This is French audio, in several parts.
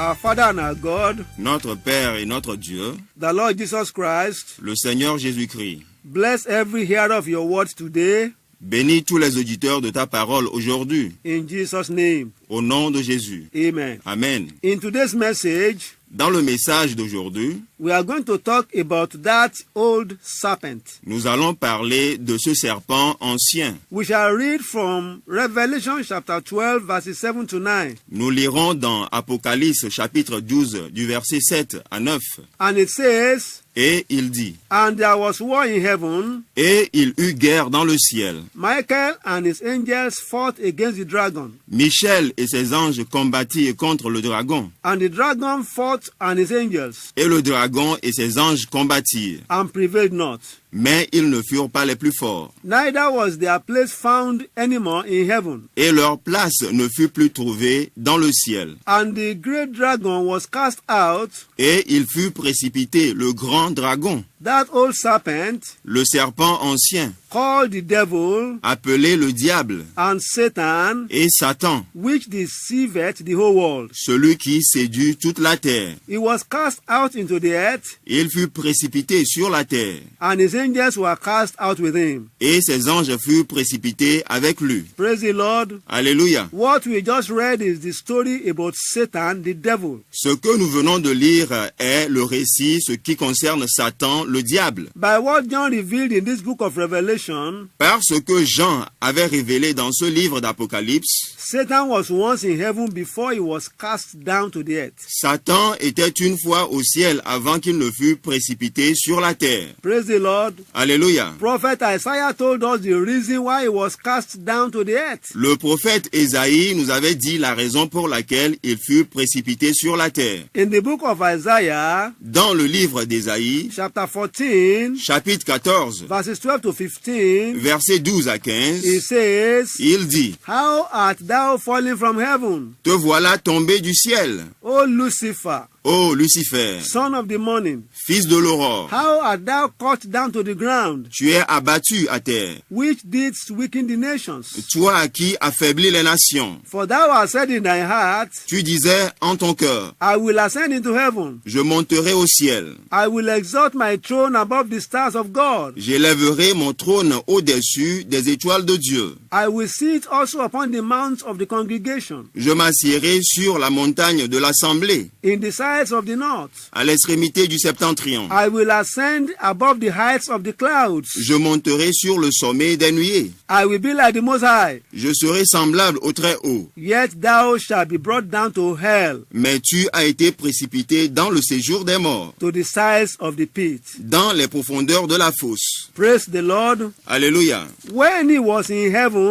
our Father and our God, notre Père et notre Dieu, the Lord Jesus Christ, le Seigneur Jésus-Christ, bless every hearer of your word today, bénis tous les auditeurs de ta parole aujourd'hui, in Jesus' name. au nom de Jésus. Amen. Amen. In today's message, Dans le message d'aujourd'hui, we are going to talk about that old serpent. nous allons parler de ce serpent ancien. We shall read from Revelation chapter 12, verses 7 to 9. Nous lirons dans Apocalypse chapitre 12 du verset 7 à 9. And it says, Et il dit, "And there was war in heaven. et il eut guerre dans le ciel. Michael and his angels fought against the dragon. Michel et ses anges combattirent contre le dragon. And the dragon fought and his angels, Et le dragon et ses anges combattirent. and prevailed not. Mais ils ne furent pas les plus forts. Neither was their place found anymore in heaven. Et leur place ne fut plus trouvée dans le ciel. And the great dragon was cast out, Et il fut précipité, le grand dragon, that old serpent, le serpent ancien, called the devil appelé le diable, and Satan, et Satan, which deceiveth the whole world. celui qui séduit toute la terre. He was cast out into the earth, Il fut précipité sur la terre, and his angels were cast out with him. et ses anges furent précipités avec lui. Praise the Lord. Alléluia. What we just read is the story about Satan, the devil. Ce que nous venons de lire est le récit, ce qui concerne Satan, le diable. By what John revealed in this book of Revelation, Parce que Jean avait révélé dans ce livre d'Apocalypse, Satan was once in heaven before he was cast down to the earth. Satan était une fois au ciel avant qu'il ne fût précipité sur la terre. Praise the Lord. Alléluia. Prophet Isaiah told us the reason why he was cast down to the earth. Le prophète Ésaïe nous avait dit la raison pour laquelle il fut précipité sur la terre. In the book of Isaiah, Dans le livre d'Ésaïe, chapter 14, chapitre 14, verses 12 to 15, versets 12 à it 15, says, il dit, "How art thou fallen from heaven, « Te voilà tombé du ciel, O Lucifer, ô Lucifer, son of the morning? fils de l'aurore. How art thou cut down to the ground, Tu es abattu à terre, which didst weaken the nations? toi qui affaiblis les nations. For thou hast said in thy heart, Tu disais en ton cœur, I will ascend into heaven. je monterai au ciel, I will exalt my throne above the stars of God. j'élèverai mon trône au-dessus des étoiles de Dieu. I will sit also upon the mounts of the congregation, Je m'assierai sur la montagne de l'assemblée, in the sides of the north. à l'extrémité du septentrion. I will ascend above the heights of the clouds. Je monterai sur le sommet des nuées. I will be like the Most High. Je serai semblable au Très-Haut. Yet thou shalt be brought down to hell, Mais tu as été précipité dans le séjour des morts, to the sides of the pit." dans les profondeurs de la fosse. Praise the Lord. Alléluia. When he was in heaven,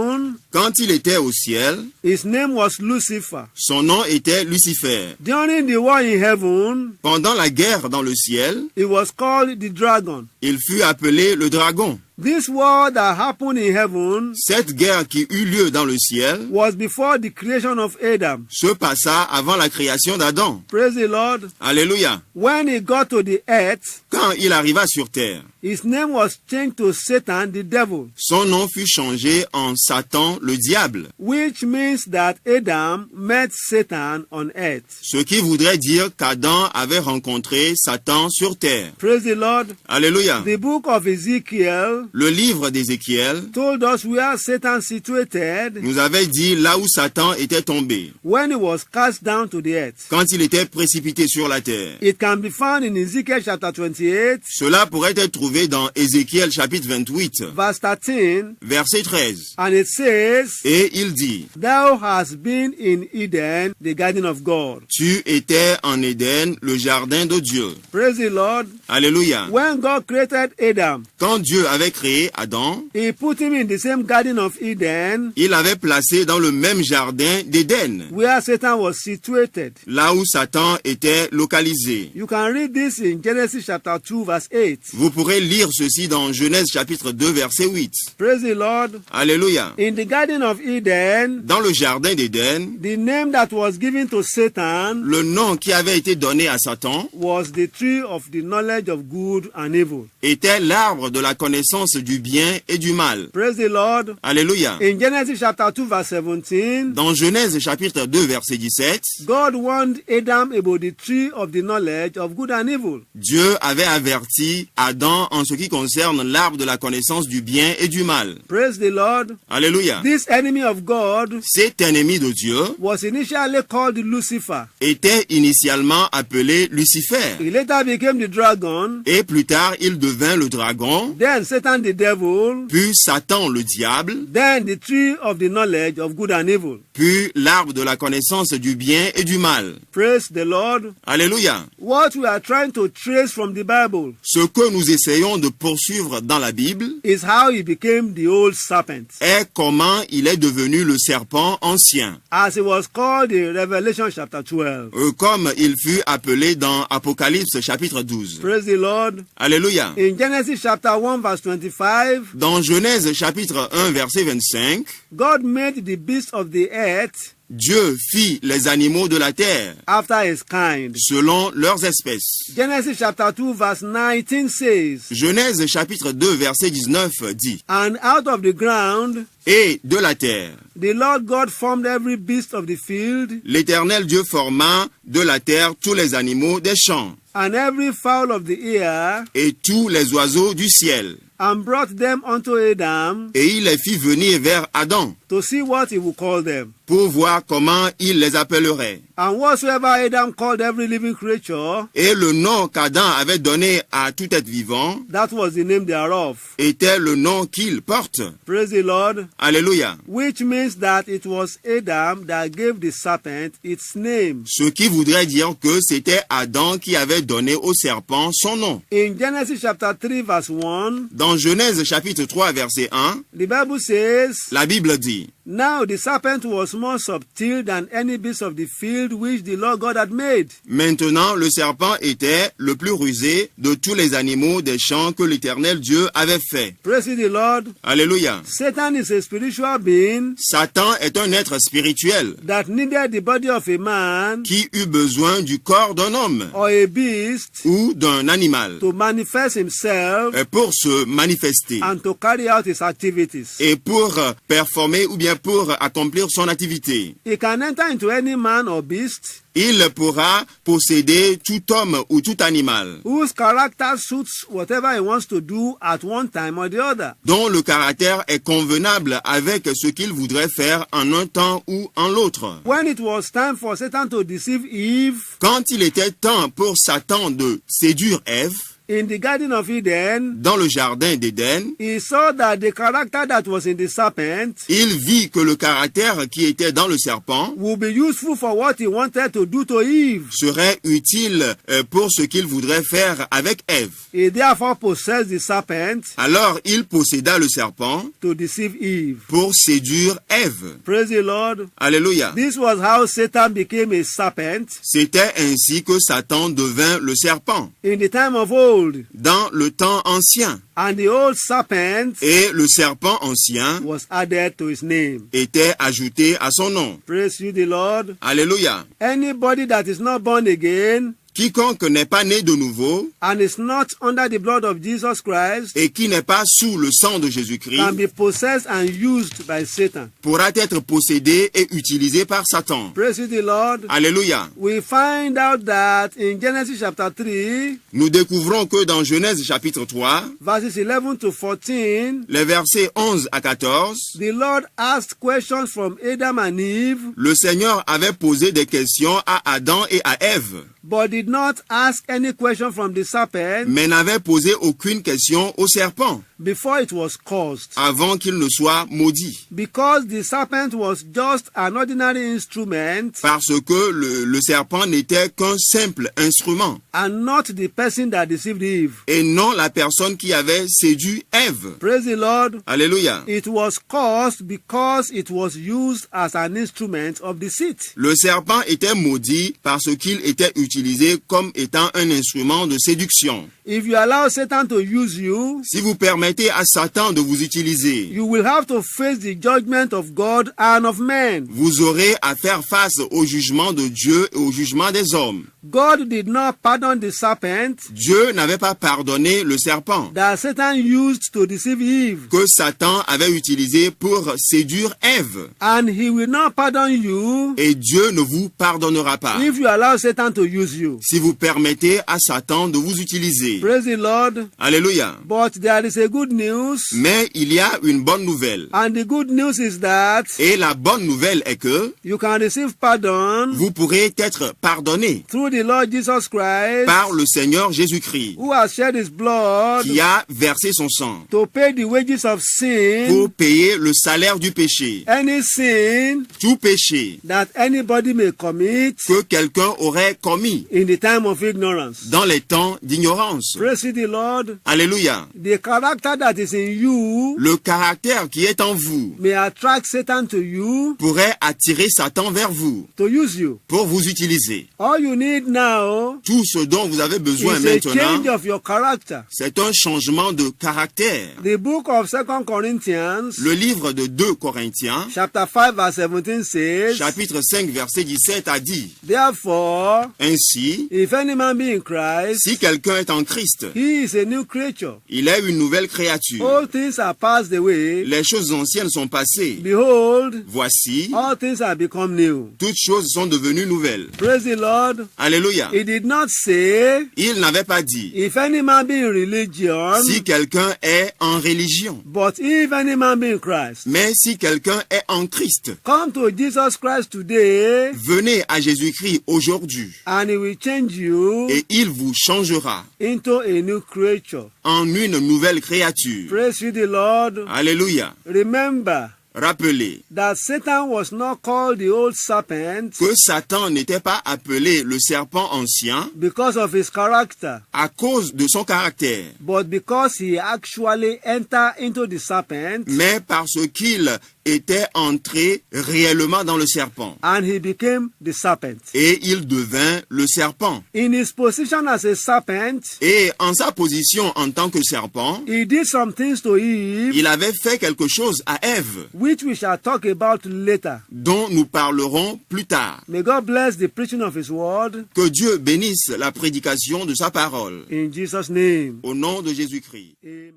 Quand il était au ciel, his name was Lucifer. son nom était Lucifer. During the war in heaven, Pendant la guerre dans le ciel, he was called the dragon. il fut appelé le dragon. This war that happened in heaven Cette guerre qui eut lieu dans le ciel was before the creation of Adam. se passa avant la création d'Adam. Praise the Lord. Alléluia. When he got to the earth, Quand il arriva sur terre, his name was changed to Satan, the devil, son nom fut changé en Satan, le diable. which means that Adam met Satan on earth. Ce qui voudrait dire qu'Adam avait rencontré Satan sur terre. Praise the Lord. Alléluia. The book of Ezekiel Le livre d'Ézéchiel told us where Satan situated nous avait dit là où Satan était tombé, when he was cast down to the earth. quand il était précipité sur la terre. It can be found in Ezekiel chapter 28, Cela pourrait être trouvé dans Ézéchiel chapitre 28, verse 13, verset 13. and it says, Et il dit, "Thou hast been in Eden, the garden of God." tu étais en Éden, le jardin de Dieu. Praise the Lord. Alléluia. When God created Adam, Quand Dieu avait créé Adam, he put him in the same garden of Eden il l'avait placé dans le même jardin d'Éden, where Satan was situated. là où Satan était localisé. You can read this in Genesis chapter 2, verse 8. Vous pourrez lire ceci dans Genèse chapitre 2, verset 8. Praise the Lord. Alléluia. In the garden of Eden, Dans le jardin d'Éden, the name that was given to Satan le nom qui avait été donné à Satan was the tree of the knowledge of good and evil. était l'arbre de la connaissance connaissance du bien et du mal. Praise the Lord. Alléluia. In Genesis chapter 2 verse 17, Dans Genèse chapitre 2 verset 17, God warned Adam about the tree of the knowledge of good and evil. Dieu avait averti Adam en ce qui concerne l'arbre de la connaissance du bien et du mal. Praise the Lord. Alléluia. This enemy of God Cet ennemi de Dieu was initially called Lucifer. était initialement appelé Lucifer. He later became the dragon, Et plus tard, il devint le dragon, then Satan the devil, puis Satan le diable, then the tree of the knowledge of good and evil. puis l'arbre de la connaissance du bien et du mal. Praise the Lord. Alléluia. What we are trying to trace from the Bible Ce que nous essayons de poursuivre dans la Bible is how he became the old serpent, est comment il est devenu le serpent ancien, as he was called in Revelation chapter 12. comme il fut appelé dans Apocalypse chapitre 12. Praise the Lord. Alléluia. In Genesis chapter 1 verse 25, Dans Genèse chapitre 1 verset 25, God made the beasts of the earth Dieu fit les animaux de la terre after his kind. selon leurs espèces. Genesis chapter 2 verse 19 says, Genèse chapitre 2 verset 19 dit, and out of the ground et de la terre, the Lord God formed every beast of the field l'Éternel Dieu forma de la terre tous les animaux des champs and every fowl of the air, et tous les oiseaux du ciel. and brought them unto Adam Et il les fit venir vers Adam to see what he would call them. pour voir comment il les appellerait. And whatsoever Adam called every living creature, Et le nom qu'Adam avait donné à tout être vivant that was the name thereof. était le nom qu'il porte. Praise the Lord. Alléluia. Which means that it was Adam that gave the serpent its name. Ce qui voudrait dire que c'était Adam qui avait donné au serpent son nom. In Genesis chapter 3 verse 1, Dans Genèse chapitre 3 verset 1, the Bible says, la Bible dit, now the serpent was more subtle than any beast of the field which the Lord God had made. maintenant le serpent était le plus rusé de tous les animaux des champs que l'Éternel Dieu avait fait. Praise the Lord. Alléluia. Satan is a spiritual being Satan est un être spirituel that needed the body of a man qui eut besoin du corps d'un homme or a beast ou d'un animal to manifest himself pour se manifester and to carry out his activities. et pour performer ou bien pour accomplir son activité. He can enter into any man or beast Il pourra posséder tout homme ou tout animal whose character suits whatever he wants to do at one time or the other. dont le caractère est convenable avec ce qu'il voudrait faire en un temps ou en l'autre. When it was time for Satan to deceive Eve Quand il était temps pour Satan de séduire Ève in the Garden of Eden, dans le jardin d'Éden, he saw that the character that was in the serpent il vit que le caractère qui était dans le serpent would be useful for what he wanted to do to Eve. serait utile pour ce qu'il voudrait faire avec Ève. He therefore possessed the serpent Alors il posséda le serpent to deceive Eve. pour séduire Ève. Praise the Lord. Alléluia. This was how Satan became a serpent C'était ainsi que Satan devint le serpent in the time of old. dans le temps ancien. And the old serpent Et le serpent ancien was added to his name. était ajouté à son nom. Praise you, the Lord. Alléluia. Anybody that is not born again Quiconque n'est pas né de nouveau and is not under the blood of Jesus Christ et qui n'est pas sous le sang de Jésus-Christ can be possessed and used by Satan. pourra être possédé et utilisé par Satan. Praise you, the Lord. Alléluia. We find out that in Genesis chapter 3, Nous découvrons que dans Genèse chapitre 3, verses 11 to 14, les versets 11 à 14, the Lord asked questions from Adam and Eve, le Seigneur avait posé des questions à Adam et à Ève, but did not ask any question from the serpent mais n'avait posé aucune question au serpent before it was caused. avant qu'il ne soit maudit. Because the serpent was just an ordinary instrument Parce que le serpent n'était qu'un simple instrument and not the person that deceived Eve. et non la personne qui avait séduit Ève. Praise the Lord. Alléluia. It was caused because it was used as an instrument of deceit. Le serpent était maudit parce qu'il était utilisé comme étant un instrument de séduction. If you allow Satan to use you, Si vous permettez permettez à Satan de vous utiliser, you will have to face the judgment of God and of men. vous aurez à faire face au jugement de Dieu et au jugement des hommes. God did not pardon the serpent Dieu n'avait pas pardonné le serpent that Satan used to deceive Eve, que Satan avait utilisé pour séduire Ève. and he will not pardon you Et Dieu ne vous pardonnera pas if you allow Satan to use you. si vous permettez à Satan de vous utiliser. Praise the Lord. Alléluia. But there is a good news, Mais il y a une bonne nouvelle. and the good news is that Et la bonne nouvelle est que you can receive pardon vous pourrez être pardonné through the Lord Jesus Christ, par le Seigneur Jésus-Christ, who has shed his blood qui a versé son sang to pay the wages of sin, pour payer le salaire du péché. any sin Tout péché that anybody may commit que quelqu'un aurait commis in the time of ignorance. dans les temps d'ignorance. Praise the Lord. Alléluia. The character that is in you Le caractère qui est en vous may attract Satan to you pourrait attirer Satan vers vous to use you. pour vous utiliser. All you need now Tout ce dont vous avez besoin is a change maintenant, of your character. c'est un changement de caractère. The book of 2 Corinthians, Le livre de 2 Corinthiens, chapter 5, verse 17 says, chapitre 5, verset 17 a dit, therefore, ainsi, if any man be in Christ, si quelqu'un est en Christ, he is a new creature. il est une nouvelle créature. All things are passed away. Les choses anciennes sont passées. Behold, Voici, all things are become new. toutes choses sont devenues nouvelles. Praise the Lord. Alléluia. He did not say, Il n'avait pas dit, if any man be in religion, si quelqu'un est en religion, but if any man be in Christ. mais si quelqu'un est en Christ. Come to Jesus Christ today, Venez à Jésus-Christ aujourd'hui and he will change you et il vous changera into a new creature. en une nouvelle créature. Praise you the Lord. Alléluia. Remember Rappelez that Satan was not called the old serpent que Satan n'était pas appelé le serpent ancien because of his character, à cause de son caractère, but because he actually entered into the serpent mais parce qu'il était entré réellement dans le serpent and he became the serpent. et il devint le serpent. In his position as a serpent, Et en sa position en tant que serpent, he did some things to Eve, il avait fait quelque chose à Ève which we shall talk about later. dont nous parlerons plus tard. May God bless the preaching of his word Que Dieu bénisse la prédication de sa parole. in Jesus' name. Au nom de Jésus-Christ. Amen.